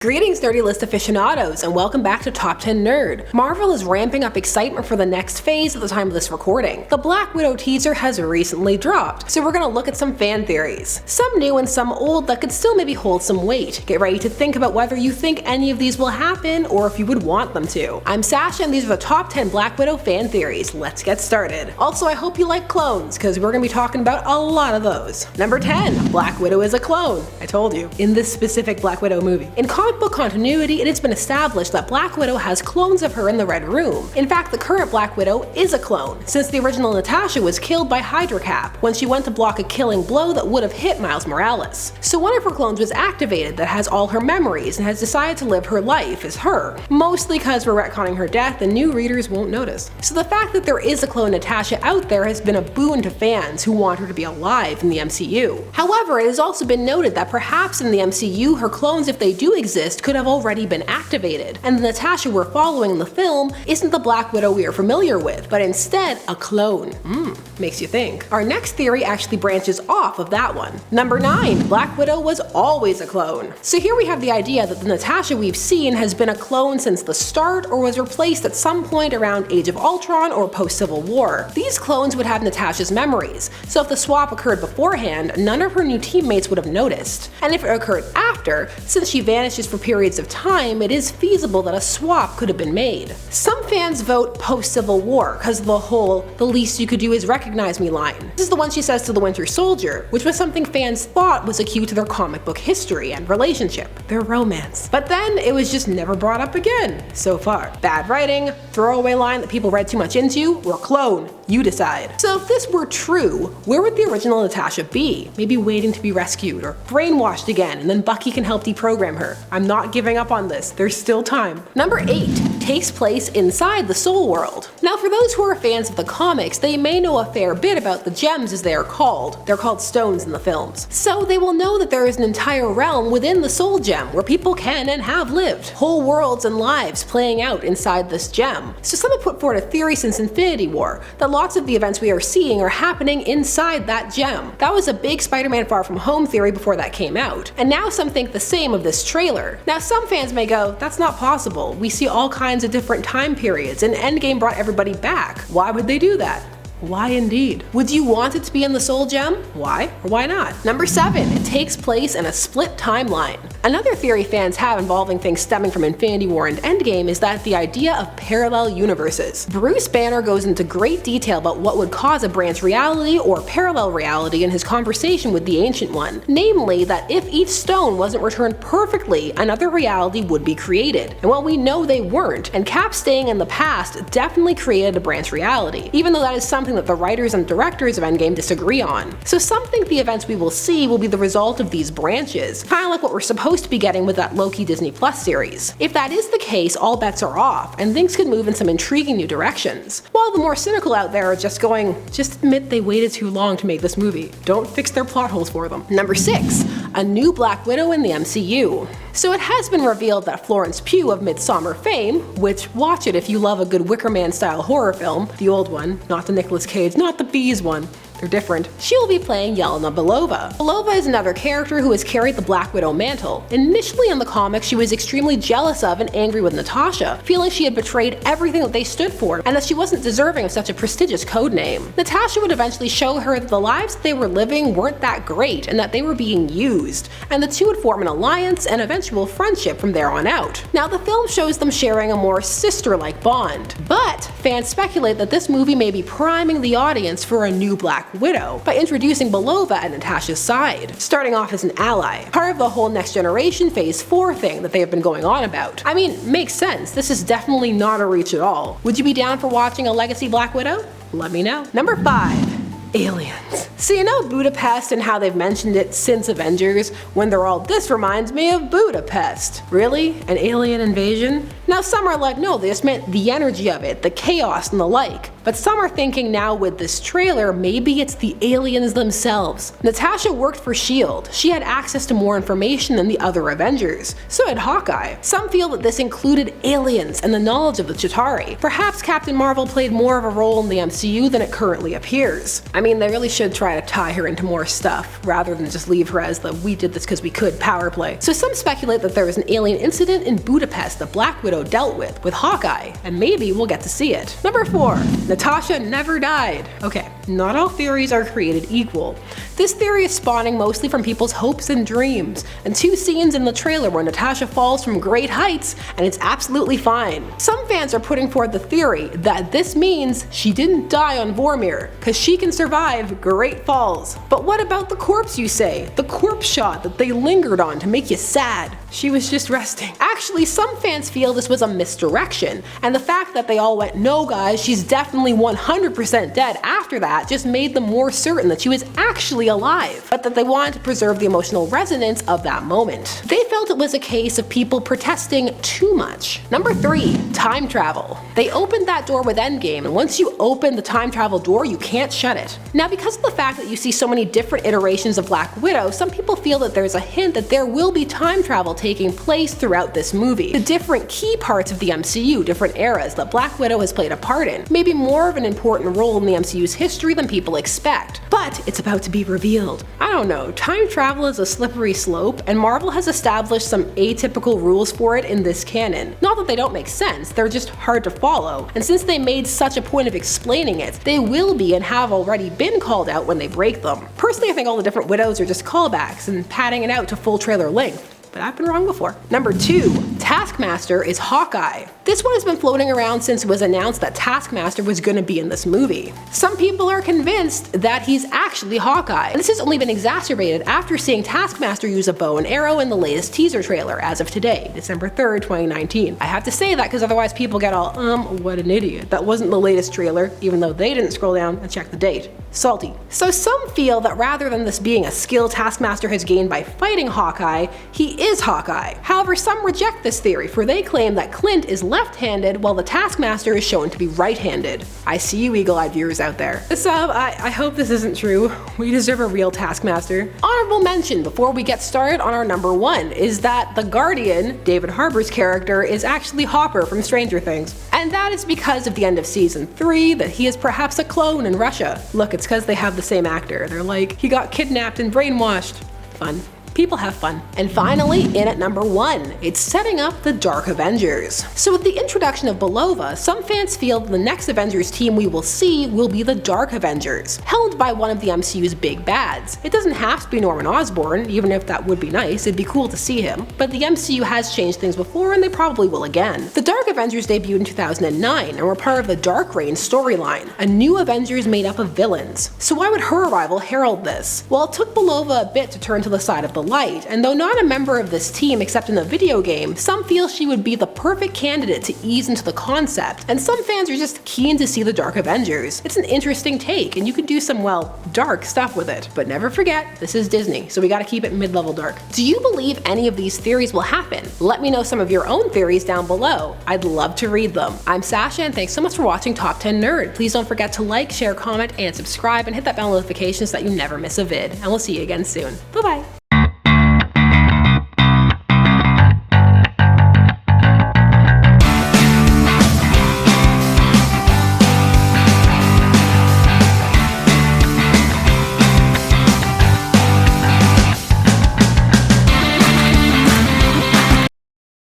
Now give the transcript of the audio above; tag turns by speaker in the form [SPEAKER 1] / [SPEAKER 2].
[SPEAKER 1] Greetings Nerdy List aficionados, and welcome back to Top 10 Nerd. Marvel is ramping up excitement for the next phase at the time of this recording. The Black Widow teaser has recently dropped, so we're gonna look at some fan theories. Some new and some old that could still maybe hold some weight. Get ready to think about whether you think any of these will happen or if you would want them to. I'm Sasha and these are the top 10 Black Widow fan theories. Let's get started. Also, I hope you like clones, because we're gonna be talking about a lot of those. Number 10. Black Widow is a clone. I told you. In this specific Black Widow movie. In comic book continuity, it has been established that Black Widow has clones of her in the Red Room. In fact, the current Black Widow is a clone, since the original Natasha was killed by Hydra Cap when she went to block a killing blow that would have hit Miles Morales. So one of her clones was activated that has all her memories and has decided to live her life as her, mostly because we're retconning her death and new readers won't notice. So the fact that there is a clone Natasha out there has been a boon to fans who want her to be alive in the MCU. However, it has also been noted that perhaps in the MCU her clones, if they do exist, could have already been activated, and the Natasha we're following in the film isn't the Black Widow we are familiar with, but instead a clone. Makes you think. Our next theory actually branches off of that one. Number 9. Black Widow was always a clone. So here we have the idea that the Natasha we've seen has been a clone since the start or was replaced at some point around Age of Ultron or post-Civil War. These clones would have Natasha's memories, so if the swap occurred beforehand, none of her new teammates would have noticed. And if it occurred after, since she vanishes for periods of time, it is feasible that a swap could have been made. Some fans vote post-Civil War because of the whole "the least you could do is recognize me" line. This is the one she says to the Winter Soldier, which was something fans thought was a cue to their comic book history and relationship, their romance. But then it was just never brought up again, so far. Bad writing, throwaway line that people read too much into, or clone, you decide. So if this were true, where would the original Natasha be? Maybe waiting to be rescued or brainwashed again, and then Bucky can help deprogram her. I'm not giving up on this, there's still time. Number 8. Takes place inside the Soul World. Now for those who are fans of the comics, they may know a fair bit about the gems as they are called. They're called stones in the films. So they will know that there is an entire realm within the Soul Gem where people can and have lived. Whole worlds and lives playing out inside this gem. So some have put forward a theory since Infinity War that lots of the events we are seeing are happening inside that gem. That was a big Spider-Man Far From Home theory before that came out. And now some think the same of this trailer. Now some fans may go, that's not possible. We see all kinds of different time periods and Endgame brought everybody back. Why would they do that? Why indeed? Would you want it to be in the Soul Gem? Why or why not? Number 7. It takes place in a split timeline. Another theory fans have involving things stemming from Infinity War and Endgame is that the idea of parallel universes. Bruce Banner goes into great detail about what would cause a branch reality or parallel reality in his conversation with the Ancient One. Namely, that if each stone wasn't returned perfectly, another reality would be created. And while we know they weren't, and Cap staying in the past definitely created a branch reality, even though that is something that the writers and directors of Endgame disagree on. So some think the events we will see will be the result of these branches, kind of like what we're supposed to be getting with that Loki Disney Plus series. If that is the case, all bets are off, and things could move in some intriguing new directions. While the more cynical out there are just going, just admit they waited too long to make this movie. Don't fix their plot holes for them. Number 6. A new Black Widow in the MCU. So it has been revealed that Florence Pugh of Midsommar fame, which watch it if you love a good Wicker Man style horror film, the old one, not the Nicolas Cage, not the Bees one. They're different. She will be playing Yelena Belova. Belova is another character who has carried the Black Widow mantle. Initially in the comics, she was extremely jealous of and angry with Natasha, feeling she had betrayed everything that they stood for and that she wasn't deserving of such a prestigious code name. Natasha would eventually show her that the lives that they were living weren't that great and that they were being used, and the two would form an alliance and eventual friendship from there on out. Now the film shows them sharing a more sister-like bond, but fans speculate that this movie may be priming the audience for a new Black Widow by introducing Belova at Natasha's side, starting off as an ally, part of the whole Next Generation Phase 4 thing that they have been going on about. I mean, makes sense, this is definitely not a reach at all. Would you be down for watching a legacy Black Widow? Let me know. Number 5. Aliens. So you know Budapest and how they've mentioned it since Avengers, when they're all, this reminds me of Budapest. Really? An alien invasion? Now some are like, no, they just meant the energy of it, the chaos and the like. but some are thinking now with this trailer, maybe it's the aliens themselves. Natasha worked for S.H.I.E.L.D. She had access to more information than the other Avengers. So had Hawkeye. Some feel that this included aliens and the knowledge of the Chitauri. Perhaps Captain Marvel played more of a role in the MCU than it currently appears. I mean, they really should try to tie her into more stuff, rather than just leave her as the "we did this because we could" power play. So some speculate that there was an alien incident in Budapest that Black Widow dealt with Hawkeye, and maybe we'll get to see it. Number 4. Natasha never died. Okay, not all theories are created equal. This theory is spawning mostly from people's hopes and dreams, and 2 scenes in the trailer where Natasha falls from great heights and it's absolutely fine. Some fans are putting forward the theory that this means she didn't die on Vormir, cause she can survive great falls. But what about the corpse, you say? The corpse shot that they lingered on to make you sad. She was just resting. Actually, some fans feel this was a misdirection, and the fact that they all went, "No guys, she's definitely 100% dead" after that just made them more certain that she was actually alive, but that they wanted to preserve the emotional resonance of that moment. They felt it was a case of people protesting too much. Number 3. Time travel. They opened that door with Endgame, and once you open the time travel door, you can't shut it. Now, because of the fact that you see so many different iterations of Black Widow, some people feel that there's a hint that there will be time travel taking place throughout this movie. The different key parts of the MCU, different eras that Black Widow has played a part in, maybe more of an important role in the MCU's history than people expect. But it's about to be revealed. I don't know, time travel is a slippery slope, and Marvel has established some atypical rules for it in this canon. Not that they don't make sense, they're just hard to follow, and since they made such a point of explaining it, they will be and have already been called out when they break them. Personally, I think all the different widows are just callbacks and padding it out to full trailer length. But I've been wrong before. Number 2. Taskmaster is Hawkeye. This one has been floating around since it was announced that Taskmaster was going to be in this movie. Some people are convinced that he's actually Hawkeye, and this has only been exacerbated after seeing Taskmaster use a bow and arrow in the latest teaser trailer as of today, December 3rd, 2019. I have to say that because otherwise people get all, what an idiot. That wasn't the latest trailer, even though they didn't scroll down and check the date. Salty. So some feel that rather than this being a skill Taskmaster has gained by fighting Hawkeye, he is Hawkeye. However, some reject this theory, for they claim that Clint is left-handed while the Taskmaster is shown to be right-handed. I see you eagle-eyed viewers out there. I hope this isn't true. We deserve a real Taskmaster. Honorable mention before we get started on our number 1 is that the Guardian, David Harbour's character, is actually Hopper from Stranger Things. And that is because of the end of season 3 that he is perhaps a clone in Russia. Look, it's because they have the same actor. They're like, he got kidnapped and brainwashed. Fun. People have fun. And finally, in at number 1, it's setting up the Dark Avengers. So with the introduction of Belova, some fans feel the next Avengers team we will see will be the Dark Avengers, held by one of the MCU's big bads. It doesn't have to be Norman Osborn, even if that would be nice, it'd be cool to see him, but the MCU has changed things before and they probably will again. The Dark Avengers debuted in 2009 and were part of the Dark Reign storyline, a new Avengers made up of villains. So why would her arrival herald this? Well, it took Belova a bit to turn to the side of the light, and though not a member of this team except in the video game, some feel she would be the perfect candidate to ease into the concept, and some fans are just keen to see the Dark Avengers. It's an interesting take, and you can do some, well, dark stuff with it. But never forget, this is Disney, so we gotta keep it mid-level dark. Do you believe any of these theories will happen? Let me know some of your own theories down below. I'd love to read them. I'm Sasha, and thanks so much for watching Top 10 Nerd. Please don't forget to like, share, comment, and subscribe, and hit that bell notification so that you never miss a vid. And we'll see you again soon. Bye-bye.